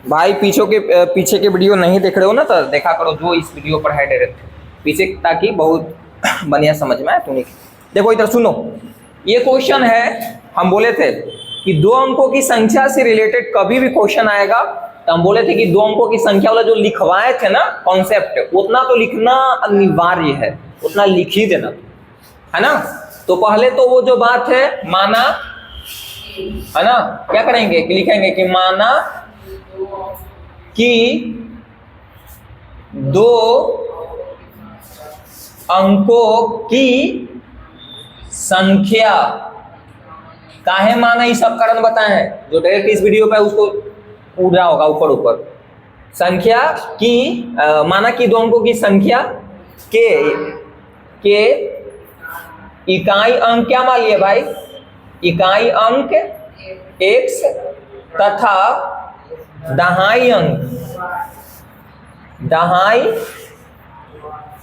भाई पीछे के वीडियो नहीं देख रहे हो ना, तो देखा करो जो इस वीडियो पर है डायरेक्ट पीछे, ताकि बहुत बढ़िया समझ में आए तुम्हें। देखो इधर सुनो, ये क्वेश्चन है, हम बोले थे कि दो अंकों की संख्या से रिलेटेड कभी भी क्वेश्चन आएगा तो हम बोले थे कि दो अंकों की संख्या वाला जो लिखवाए थे ना कॉन्सेप्ट, उतना तो लिखना अनिवार्य है, उतना लिख ही देना, है ना। तो पहले तो वो जो बात है माना, है ना, क्या करेंगे कि लिखेंगे कि माना कि दो अंकों की संख्या, काहे माना ये सब कारण बताए हैं, जो डायरेक्ट इस वीडियो पे उसको उड़ रहा होगा ऊपर ऊपर। संख्या की माना कि दो अंकों की संख्या के इकाई अंक क्या मान लिए भाई, इकाई अंक x तथा दहाई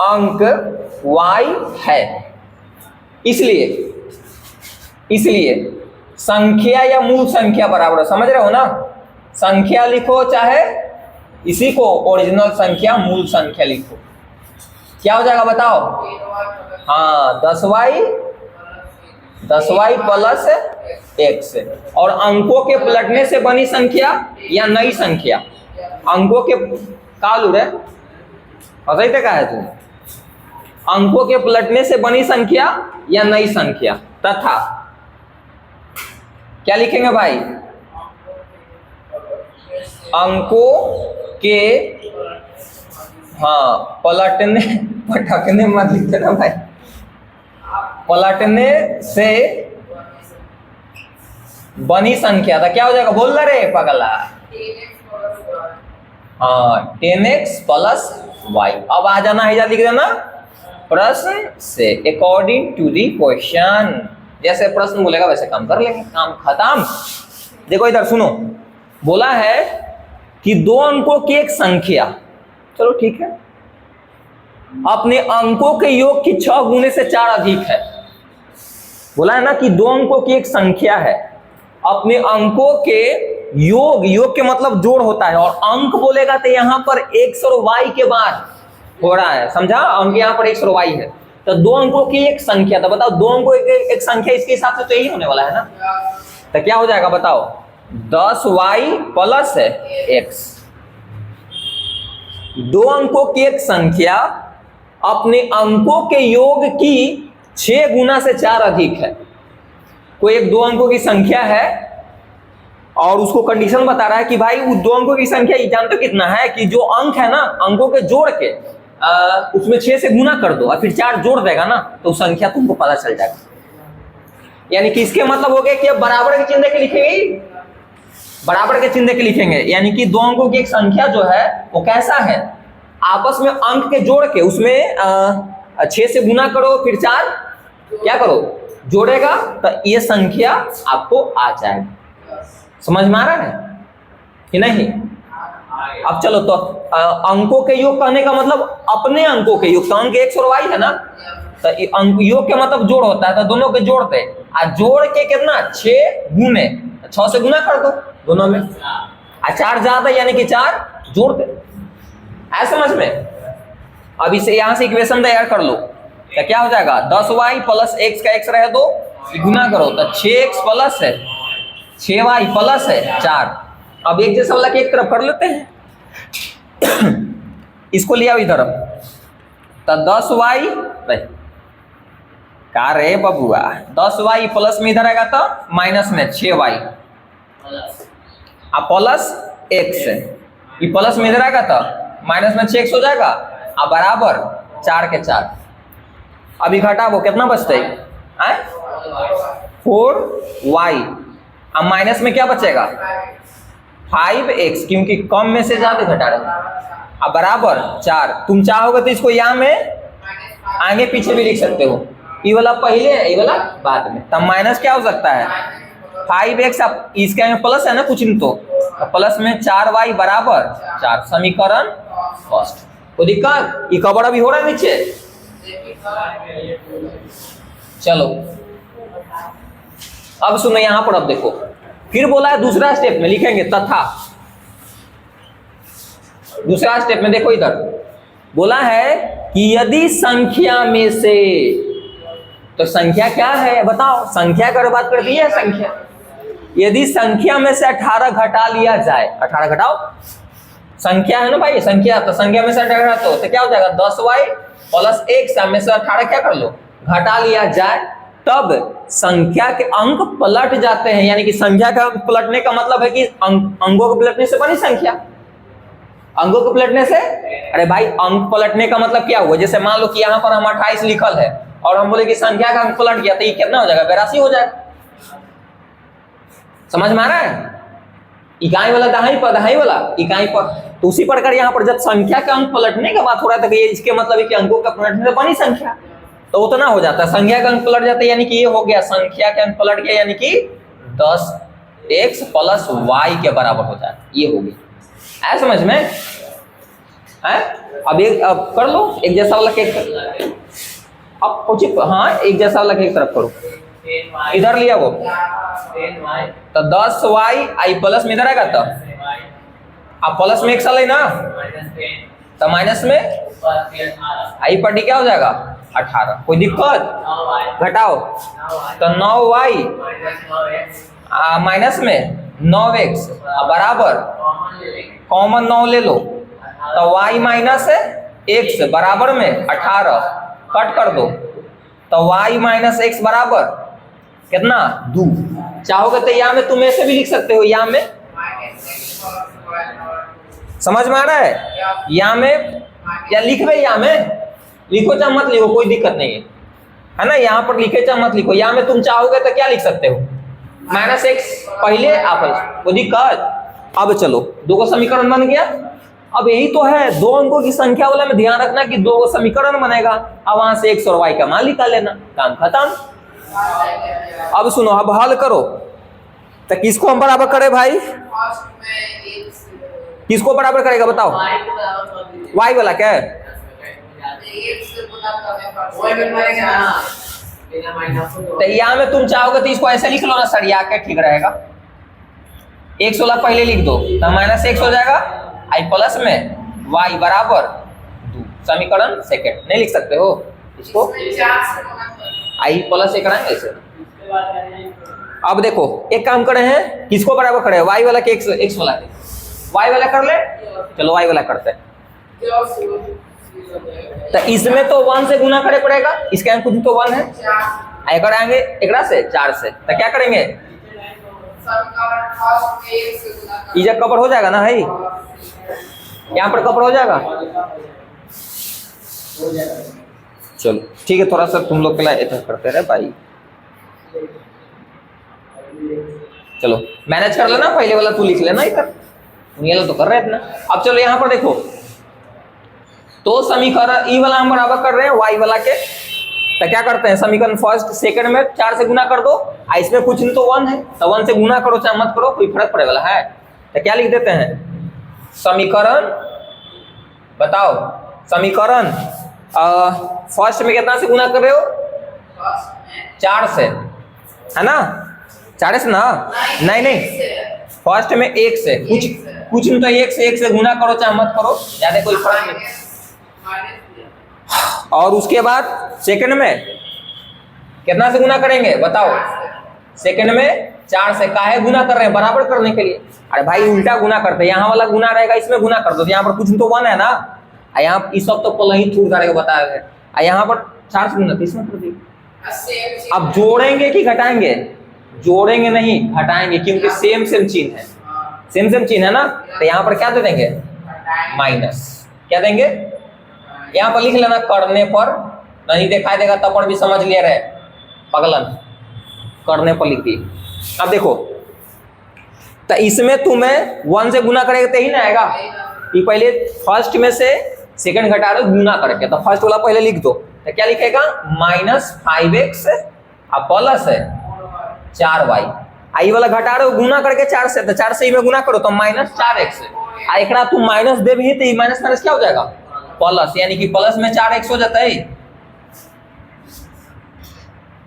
अंक y है। इसलिए संख्या या मूल संख्या बराबर, समझ रहे हो ना, संख्या लिखो चाहे इसी को ओरिजिनल संख्या मूल संख्या लिखो, क्या हो जाएगा बताओ। हाँ 10y प्लस x, और अंकों के पलटने से बनी संख्या या नई संख्या, अंकों के कालू रे हंसते का है तुम, अंकों के पलटने से बनी संख्या या नई संख्या तथा क्या लिखेंगे भाई, अंकों के हाँ पलटने मत लिखते ना भाई, पलटने से बनी संख्या था, क्या हो जाएगा बोल रहे पगला, हाँ 10x प्लस y। अब आ जाना है, लिख देना प्रश्न से, अकॉर्डिंग टू दी क्वेश्चन, जैसे प्रश्न बोलेगा वैसे काम कर लेंगे, काम खत्म। देखो इधर सुनो, बोला है कि दो अंकों की एक संख्या, चलो ठीक है, अपने अंकों के योग की 6 गुने से 4 अधिक है। बोला है ना कि दो अंकों की एक संख्या है, अपने अंकों के योग के मतलब जोड़ होता है, और अंक बोलेगा तो यहाँ पर x और y के बाद हो रहा है, समझा, अंक यहाँ पर x और y है, तो दो अंकों की एक संख्या, तो बताओ दो अंकों की एक संख्या, इसके हिसाब से तो यही होने वाला है ना, तो क्या हो जाएगा बताओ, 10y प्लस x। दो अंकों की एक संख्या अपने अंकों के योग की 6 गुना से 4 अधिक है। कोई एक दो अंकों की संख्या है और उसको कंडीशन बता रहा है कि भाई उस दो अंकों की संख्या जानते हो कितना है, कि जो अंक है ना, अंकों के जोड़ के उसमें 6 से गुना कर दो और फिर 4 जोड़ देगा ना, तो संख्या तुमको पता चल जाएगा। यानी कि इसके मतलब हो गया कि अब बराबर के चिन्ह के लिखेंगे, बराबर के चिन्ह के लिखेंगे, यानी कि दो अंकों की एक संख्या जो है वो कैसा है, आपस में अंक के जोड़ के उसमें 6 से गुना करो फिर 4 क्या करो जोड़ेगा, तो ये संख्या आपको आ जाएगी। समझ में आ रहा है कि नहीं। अब चलो, तो अंकों के योग कहने का मतलब अपने अंकों के योग, तो अंक x और y है ना, तो अंक योग के मतलब जोड़ होता है, तो दोनों के जोड़ते, जोड़ के कितना 6 गुने, 6 से गुना कर दो दोनों में, 4 ज्यादा यानी कि 4 जोड़ते, ऐसा समझ में। अब इसे यहां से इक्वेशन तैयार कर लो, तो क्या हो जाएगा, 10y प्लस x का x रहे दो, गुना करो तो 6x प्लस है 6y प्लस है 4। अब एक जैसा वाला के एक तरफ कर लेते हैं, इसको लिया इधर, तो 10y नहीं का रे बबुआ, 10y प्लस में इधर आएगा तो माइनस में 6y, अब प्लस x, ये प्लस में इधर आएगा तो माइनस में 6x हो जाएगा, अब बराबर 4 के 4। अभी घटाओ कितना बचता है 4y, अब माइनस में क्या बचेगा 5x, क्योंकि कम में से ज्यादा घटा रहे हैं, अब बराबर 4। तुम चाहोगे तो इसको यहाँ में आगे पीछे भी लिख सकते हो, ये वाला पहले है ये वाला बाद में, तब माइनस क्या हो सकता है 5x, अब इसके आगे प्लस है ना कुछ नहीं, तो प्लस में 4y बराबर 4, समीकरण फर्स्ट। कोई दिक्कत, ये कवर अभी हो रहा है नीचे। चलो अब सुनो, यहां पर अब देखो फिर बोला है दूसरा स्टेप में लिखेंगे तथा, दूसरा स्टेप में देखो इधर बोला है कि यदि संख्या में से, तो संख्या क्या है बताओ, संख्या का बात कर दी है संख्या, यदि संख्या में से 18 घटा लिया जाए, 18 घटाओ, संख्या है ना भाई संख्या, तो संख्या में से 18 तो क्या हो जाएगा 10y प्लस 1 में से 18 क्या कर लो घटा लिया जाए, तब संख्या के अंक पलट जाते हैं। यानी कि संख्या का पलटने का मतलब है कि अंकों को पलटने से बनी संख्या, अंकों को पलटने से, अरे भाई अंक पलटने का मतलब क्या हुआ, जैसे मान लो कि यहाँ पर हम 28 लिखल है और हम बोले कि संख्या का अंक पलट गया, तो ये कितना हो जाएगा 82 हो जाएगा। समझ में आ रहा है, इकाई वाला दहाई वाला इकाई पर, तो उसी प्रकार यहाँ पर जब संख्या का अंक पलटने का बात हो रहा था, इसके मतलब है कि अंकों का पलटने से बनी संख्या, तो उतना हो जाता है, संख्या का अंक पलट जाता है, यानी कि ये हो गया संख्या का अंक पलट गया, यानी कि 10x प्लस y के बराबर हो जाए, ये हो गया। ऐसा समझ में है? अब कर लो एक जैसा वाला केक, अब कुछ हाँ एक जैसा वाला केक तरफ करो, इधर लिया वो, तो 10y आई प्लस में इधर आएगा, तो अब प्लस में एक साल है ना, तो माइनस में आई पर डी क्या हो जाएगा 18, कोई दिक्कत, घटाओ, तो 9y माइनस में 9x बराबर, कॉमन 9 ले लो, तो y माइनस x बराबर में 18, कट कर दो, तो y माइनस x बराबर कितना 2, चाहोगे तो यहाँ में तुम ऐसे भी लिख सकते हो, यहाँ में समझ में आ रहा है, यहाँ में या लिख रहे, यहाँ में लिखो चाहे मत लिखो कोई दिक्कत नहीं है ना, यहाँ पर लिखे चाहे मत लिखो, यहाँ में तुम चाहोगे तो क्या लिख सकते हो -x पहले आपस कोई दिक्कत। अब चलो दो को समीकरण बन गया, अब यही तो है दो अंकों की संख्या वाला में ध्यान रखना कि दो समीकरण बनेगा, अब वहां से x और y का मान निकाल लेना, काम खत्म। अब सुनो, अब हल करो, तो किसको हम बराबर करें भाई, किसको बराबर करेगा बताओ, y वाला क्या है, तो यहाँ में तुम चाहोगे तो इसको ऐसे लिख लो ना सरिया के, ठीक रहेगा, x वाला पहले लिख दो, तो -x हो जाएगा, आई प्लस में y बराबर 2, समीकरण सेकंड नहीं लिख सकते हो इसको, आई प्लस एक कराएंगे ऐसे। अब देखो एक काम करे हैं, किसको बराबर करे, y वाला के x वाला, y वाला कर ले, चलो y वाला करते हैं, तो इसमें तो 1 से गुना करे पड़ेगा, इसके यहाँ कुछ तो 1 है, एक आएंगे एक से 4 से, तो क्या करेंगे, इधर कवर हो जाएगा ना भाई, यहाँ पर कवर हो जाएगा, चलो ठीक है, थोड़ा सा तुम लोग के लिए इधर करते रहे भाई, चलो मैनेज कर लेना, पहले वाला तू लिख लेना इधर, ये तो कर रहे थे ना। अब चलो यहाँ पर देखो, तो समीकरण ई वाला हम बराबर कर रहे हैं y वाला के, तो क्या करते हैं समीकरण फर्स्ट सेकंड में 4 से गुना कर दो, इसमें कुछ नहीं तो 1 है, तो 1 से गुना करो चाहे मत करो, कोई फर्क पड़े वाला है, तो क्या लिख देते हैं समीकरण, बताओ समीकरण फर्स्ट में कितना से गुना कर रहे हो 4 से, है ना, 4 से ना, नहीं फर्स्ट में 1 से, कुछ नहीं तो 1 से गुना करो चाहे मत करो, ज्यादा कोई फर्क नहीं, और उसके बाद सेकंड में कितना से गुना करेंगे बताओ, सेकंड में 4 से, काहे गुना कर रहे हैं बराबर करने के लिए, अरे भाई उल्टा गुना करते हैं, यहाँ वाला गुना रहेगा इसमें गुना कर दो, तो यहाँ पर कुछ तो 1 है ना, यहाँ इस सब तो पहले ही थूर करेगा बताया है, यहाँ पर 4 से गुना तो इसमें कर दिए। अब जोड़ेंगे कि घटाएंगे, जोड़ेंगे नहीं घटाएंगे, क्योंकि सेम चिन्ह है, सेम चिन्ह है ना, तो यहाँ पर क्या दे देंगे माइनस, क्या देंगे यहाँ पर लिख लेना, करने पर नहीं दिखाई देगा तब पर भी समझ लिया रहे पगलन, करने पर लिख दिए। अब देखो तो इसमें तुम्हें 1 से गुना करेगा तो ही ना आएगा, ये पहले फर्स्ट में से सेकंड घटा रहे गुना करके, तो फर्स्ट वाला पहले लिख दो, तो क्या लिखेगा -5x प्लस 4y, आई वाला घटा रहे हो गुना करके 4 से, तो 4 से में गुना करो तो -4x, एक तुम माइनस दे भी तो माइनस क्या हो जाएगा प्लस, यानी कि प्लस में 4x हो जाता है,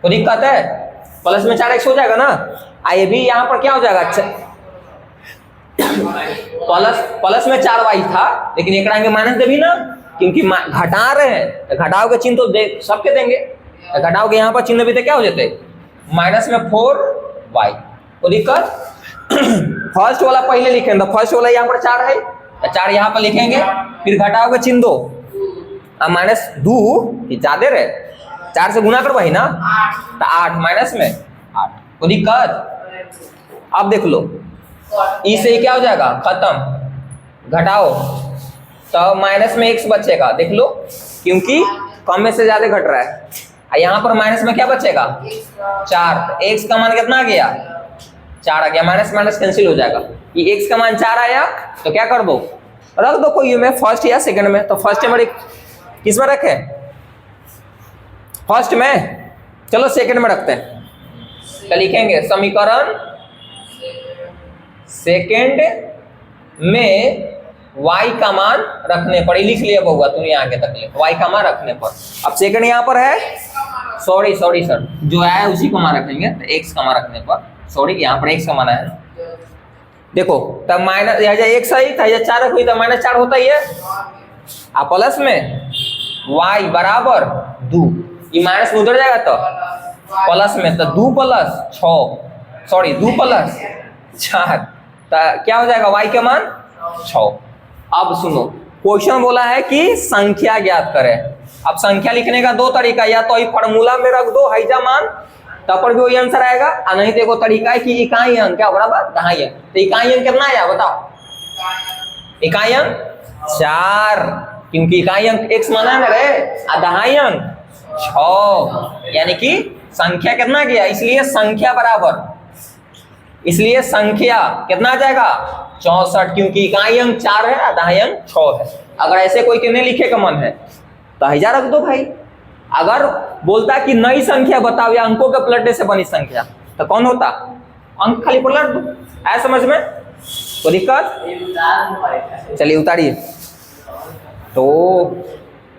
तो दिक्कत है प्लस में 4x हो जाएगा ना। ये भी यहाँ पर क्या हो जाएगा, प्लस में 4y था, लेकिन एक आएंगे माइनस देवी ना, क्योंकि घटा रहे हैं तो घटाव के चिन्ह तो सबके देंगे, घटाव के यहाँ पर चिन्ह भी तो क्या हो जाते, माइनस में 4y। कोई दिक्कत? फर्स्ट वाला पहले लिखेंगे, तो फर्स्ट वाला यहाँ पर 4 है, तो 4 यहाँ पर लिखेंगे, फिर घटाव के चिन्ह दो, माइनस 2 ज्यादा रहे, 4 से गुना कर वही ना, तो 8 माइनस में 8। कोई दिक्कत? अब देख लो, इससे क्या हो जाएगा, खत्म, घटाओ, तो माइनस में x बचेगा, देख लो, क्योंकि कम में से ज्यादा घट रहा है। यहाँ पर माइनस में क्या बचेगा, 4, तो x का मान कितना आ गया, 4 आ गया, माइनस माइनस कैंसिल हो जाएगा। ये x का मान 4 आया, तो क्या कर दो, रख दो कोई में, फर्स्ट या सेकंड में। तो फर्स्ट में किस में रखे, फर्स्ट में, चलो सेकंड में रखते हैं। तो लिखेंगे समीकरण सेकंड में y का मान रखने पर, लिख लिया होगा तुमने आगे तक ले, y का मान रखने पर। अब सेकंड यहाँ पर है, सॉरी सर, जो आया उसी को मान रखेंगे, तो x का मान रखने पर, सॉरी यहाँ पर x का मान है, देखो तब माइनस x सही था, 4 हुई तो माइनस 4 होता ही है, प्लस में y बराबर 2, ये माइनस में उधर जाएगा तो प्लस में, तो 2 प्लस 6, सॉरी 2 प्लस 4, तो क्या हो जाएगा, y का मान 6। अब सुनो, क्वेश्चन बोला है कि संख्या ज्ञात करें। अब संख्या लिखने का 2 तरीका, या तो फॉर्मूला में रख दो हैजा मान, तब पर भी वही आंसर आएगा, और नहीं तो तरीका है कि इकाई अंक क्या बराबर दहाई अंक। तो इकाई अंक कितना आया बताओ, इकाई अंक 4, क्योंकि इकाई अंक x माना है रे, दहाई अंक 6, यानी कि संख्या कितना गया, इसलिए संख्या बराबर, इसलिए संख्या कितना आ जाएगा 64, क्योंकि इकाई अंक 4 है, दहाई अंक 6 है। अगर ऐसे कोई के नहीं लिखे का मन है तो हजार रख दो भाई। अगर बोलता कि नई संख्या बताओ या अंकों के पलटने से बनी संख्या, तो कौन होता, अंक खाली पलट दो, ऐसा समझ में, कोई दिक्कत? चलिए उतारिए। तो